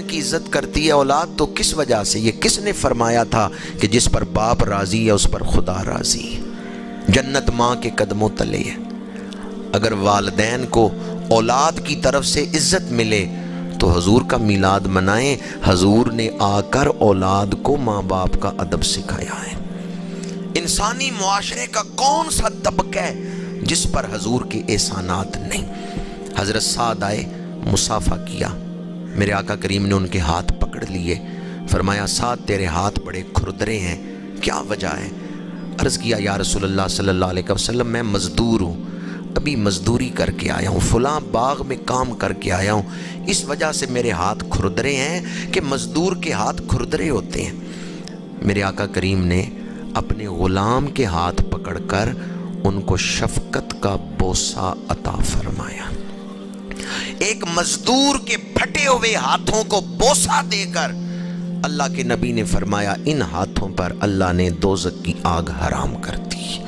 کی عزت کرتی ہے اولاد تو کس وجہ سے؟ یہ کس نے فرمایا تھا کہ جس پر باپ راضی ہے اس پر خدا راضی ہے؟ جنت ماں کے قدموں تلے ہے۔ اگر والدین کو اولاد کی طرف سے عزت ملے تو حضور کا میلاد منائیں۔ حضور نے آ کر اولاد کو ماں باپ کا ادب سکھایا ہے۔ انسانی معاشرے کا کون سا طبقہ ہے جس پر حضور کے احسانات نہیں؟ حضرت سعد آئے، مصافحہ کیا، میرے آقا کریم نے ان کے ہاتھ پکڑ لیے، فرمایا سعد تیرے ہاتھ بڑے کھردرے ہیں، کیا وجہ ہے؟ عرض کیا یا رسول اللہ صلی اللہ علیہ وسلم میں مزدور ہوں، ابھی مزدوری کر کے آیا ہوں، فلاں باغ میں کام کر کے آیا ہوں، اس وجہ سے میرے ہاتھ کھردرے ہیں کہ مزدور کے ہاتھ کھردرے ہوتے ہیں۔ میرے آقا کریم نے اپنے غلام کے ہاتھ پکڑ کر ان کو شفقت کا بوسہ عطا فرمایا۔ ایک مزدور کے پھٹے ہوئے ہاتھوں کو بوسہ دے کر اللہ کے نبی نے فرمایا ان ہاتھوں پر اللہ نے دوزخ کی آگ حرام کر دی۔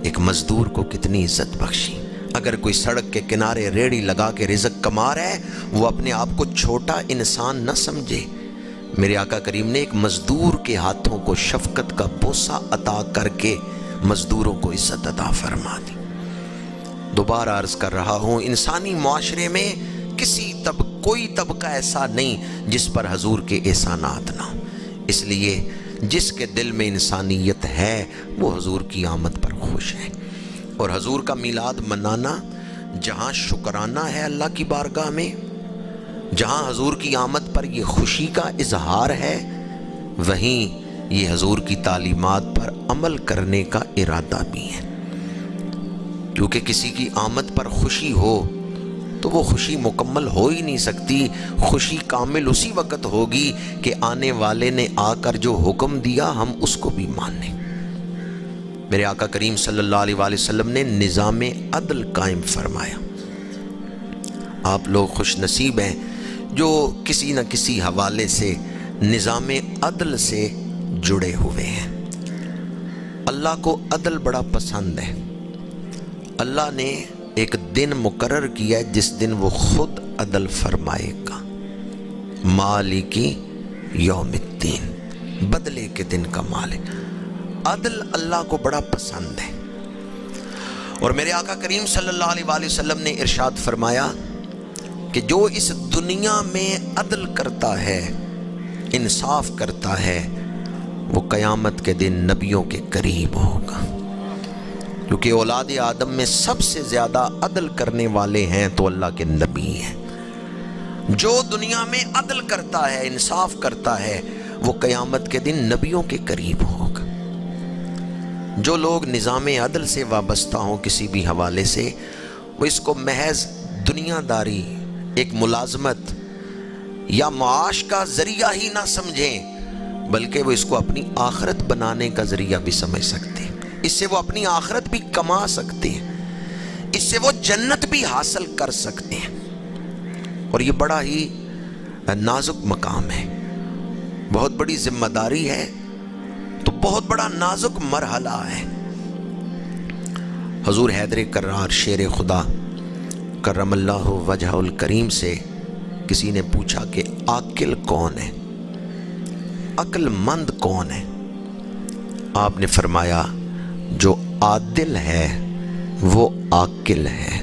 ایک مزدور کو کتنی عزت بخشی۔ اگر کوئی سڑک کے کنارے ریڑھی لگا کے رزق کما رہا ہے وہ اپنے آپ کو چھوٹا انسان نہ سمجھے۔ میرے آقا کریم نے ایک مزدور کے ہاتھوں کو شفقت کا بوسہ عطا کر کے مزدوروں کو عزت عطا فرما دی۔ دوبارہ عرض کر رہا ہوں، انسانی معاشرے میں کوئی طبقہ ایسا نہیں جس پر حضور کے احسانات نہ ہوں۔ اس لیے جس کے دل میں انسانیت ہے وہ حضور کی آمد پر خوش ہے۔ اور حضور کا میلاد منانا جہاں شکرانہ ہے اللہ کی بارگاہ میں، جہاں حضور کی آمد پر یہ خوشی کا اظہار ہے، وہیں یہ حضور کی تعلیمات پر عمل کرنے کا ارادہ بھی ہے۔ کیونکہ کسی کی آمد پر خوشی ہو تو وہ خوشی مکمل ہو ہی نہیں سکتی۔ خوشی کامل اسی وقت ہوگی کہ آنے والے نے آ کر جو حکم دیا ہم اس کو بھی مانیں۔ میرے آقا کریم صلی اللہ علیہ وآلہ وسلم نے نظام عدل قائم فرمایا۔ آپ لوگ خوش نصیب ہیں جو کسی نہ کسی حوالے سے نظام عدل سے جڑے ہوئے ہیں۔ اللہ کو عدل بڑا پسند ہے۔ اللہ نے ایک دن مقرر کیا ہے جس دن وہ خود عدل فرمائے گا، مالکی یوم الدین، بدلے کے دن کا مالک۔ عدل اللہ کو بڑا پسند ہے۔ اور میرے آقا کریم صلی اللہ علیہ وآلہ وسلم نے ارشاد فرمایا کہ جو اس دنیا میں عدل کرتا ہے، انصاف کرتا ہے، وہ قیامت کے دن نبیوں کے قریب ہوگا۔ کیونکہ اولاد آدم میں سب سے زیادہ عدل کرنے والے ہیں تو اللہ کے نبی ہیں۔ جو دنیا میں عدل کرتا ہے، انصاف کرتا ہے، وہ قیامت کے دن نبیوں کے قریب ہوگا۔ جو لوگ نظام عدل سے وابستہ ہوں کسی بھی حوالے سے، وہ اس کو محض دنیا داری، ایک ملازمت یا معاش کا ذریعہ ہی نہ سمجھیں، بلکہ وہ اس کو اپنی آخرت بنانے کا ذریعہ بھی سمجھ سکتے ہیں۔ اس سے وہ اپنی آخرت بھی کما سکتے ہیں، اس سے وہ جنت بھی حاصل کر سکتے ہیں۔ اور یہ بڑا ہی نازک مقام ہے، بہت بڑی ذمہ داری ہے، تو بہت بڑا نازک مرحلہ ہے۔ حضور حیدر کرار شیر خدا کرم اللہ وجہ الکریم سے کسی نے پوچھا کہ عاقل کون ہے، عقل مند کون ہے؟ آپ نے فرمایا جو عادل ہے وہ عاقل ہے،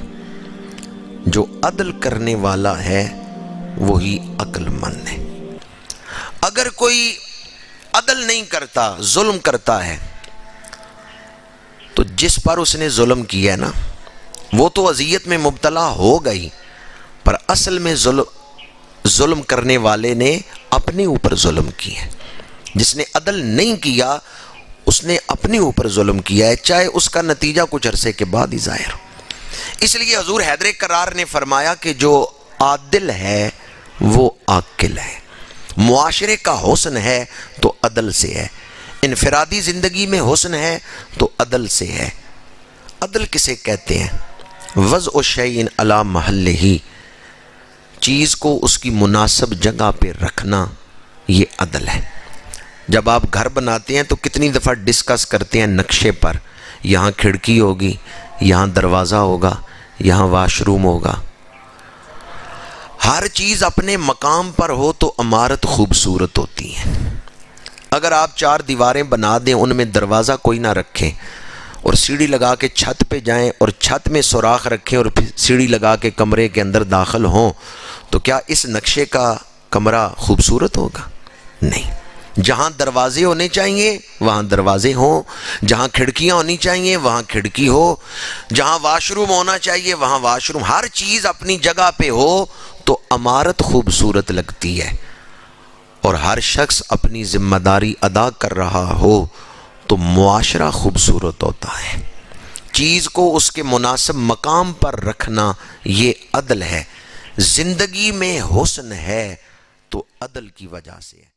جو عدل کرنے والا ہے وہی عقل مند ہے۔ اگر کوئی عدل نہیں کرتا، ظلم کرتا ہے، تو جس پر اس نے ظلم کیا ہے نا، وہ تو اذیت میں مبتلا ہو گئی، پر اصل میں ظلم کرنے والے نے اپنے اوپر ظلم کیا ہے۔ جس نے عدل نہیں کیا اس نے اپنے اوپر ظلم کیا ہے، چاہے اس کا نتیجہ کچھ عرصے کے بعد ہی ظاہر ہو۔ اس لیے حضور حیدر کرار نے فرمایا کہ جو عادل ہے وہ عاقل ہے۔ معاشرے کا حسن ہے تو عدل سے ہے، انفرادی زندگی میں حسن ہے تو عدل سے ہے۔ عدل کسے کہتے ہیں؟ وضع شیء علی محلہ، چیز کو اس کی مناسب جگہ پہ رکھنا، یہ عدل ہے۔ جب آپ گھر بناتے ہیں تو کتنی دفعہ ڈسکس کرتے ہیں نقشے پر، یہاں کھڑکی ہوگی، یہاں دروازہ ہوگا، یہاں واش روم ہوگا۔ ہر چیز اپنے مقام پر ہو تو عمارت خوبصورت ہوتی ہے۔ اگر آپ 4 دیواریں بنا دیں، ان میں دروازہ کوئی نہ رکھیں اور سیڑھی لگا کے چھت پہ جائیں اور چھت میں سوراخ رکھیں اور پھر سیڑھی لگا کے کمرے کے اندر داخل ہوں، تو کیا اس نقشے کا کمرہ خوبصورت ہوگا؟ نہیں۔ جہاں دروازے ہونے چاہیے وہاں دروازے ہوں، جہاں کھڑکیاں ہونی چاہیے وہاں کھڑکی ہو، جہاں واش روم ہونا چاہیے وہاں واش روم، ہر چیز اپنی جگہ پہ ہو تو عمارت خوبصورت لگتی ہے۔ اور ہر شخص اپنی ذمہ داری ادا کر رہا ہو تو معاشرہ خوبصورت ہوتا ہے۔ چیز کو اس کے مناسب مقام پر رکھنا یہ عدل ہے۔ زندگی میں حسن ہے تو عدل کی وجہ سے ہے۔